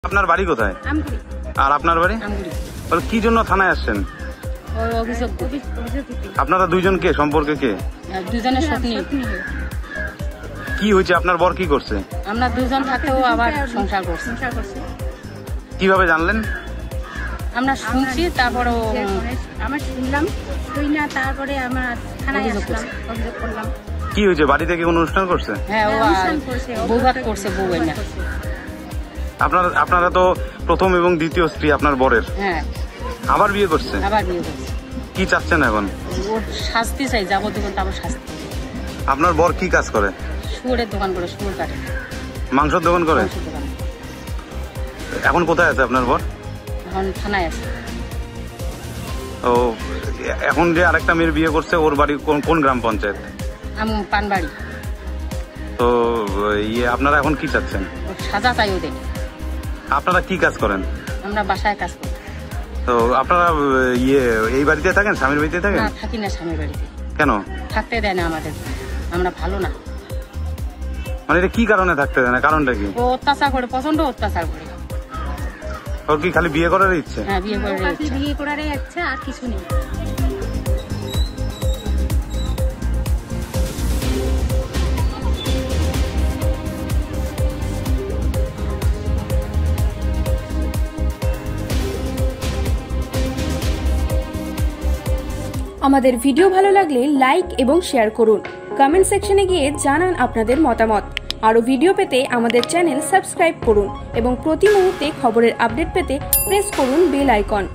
আপনার বাড়ি কোথায়? আর আপনার বাড়ি? কি জন্য থানায় আসছেন? আপনারা দুইজন কে, সম্পর্কে কে? দুজনের সত্যি। কি হয়েছে? আপনার বর কি করছে? আমরা দুজন থাকতেও আবার সংসার করছি। কিভাবে জানলেন? আমরা শুনছি, তারপরে আমার শুনলাম, শুই না, তারপরে আমার থানায় আসলাম, অভিযোগ করলাম। কি হয়েছে? বাড়ি থেকে কোনো অনুষ্ঠান করছে? হ্যাঁ, ও বউভাত করছে, বউ না। আপনারা তো প্রথম এবং দ্বিতীয় স্ত্রী আপনার বরের। হ্যাঁ, আবার বিয়ে করছে? আবার বিয়ে করছে। কি চাচ্ছেন এখন? ওর শাস্তি চাই, যাবতীয় তারপর শাস্তি। আপনার বর কি কাজ করে? শুয়োরের দোকান করে, শুয়োর কাটে। মাংসের দোকান করে? এখন কোথায় আছে আপনার বর? এখন থানায় আছে। ও, এখন যে আরেকটা মেয়ের বিয়ে করছে, ওর বাড়ি কোন গ্রাম পঞ্চায়েত? পানবাড়ি। তো আপনারা এখন কি চাচ্ছেন? সাজা চাই ওদের। আপনারা কি কাজ করেন? আমরা বাসায় কাজ করি। তো আপনারা এই বাড়িতে থাকেন, স্বামীর বাড়িতে থাকেন? না, থাকি না স্বামীর বাড়িতে। কেন থাকতে দেয় না আমাদের, আমরা ভালো না। মানে এটা কি কারণে থাকতে দেয় না? কারণটা কি? ও অত্যাচার করে, প্রচন্ড অত্যাচার করে। ওর কি খালি বিয়ে করার ইচ্ছে? হ্যাঁ, বিয়ে করার ইচ্ছা, আর কিছু নেই। আমাদের ভিডিও ভালো লাগলে লাইক এবং শেয়ার করুন। কমেন্ট সেকশনে গিয়ে জানান আপনাদের মতামত। আরও ভিডিও পেতে আমাদের চ্যানেল সাবস্ক্রাইব করুন এবং প্রতি মুহূর্তে খবরের আপডেট পেতে প্রেস করুন বেল আইকন।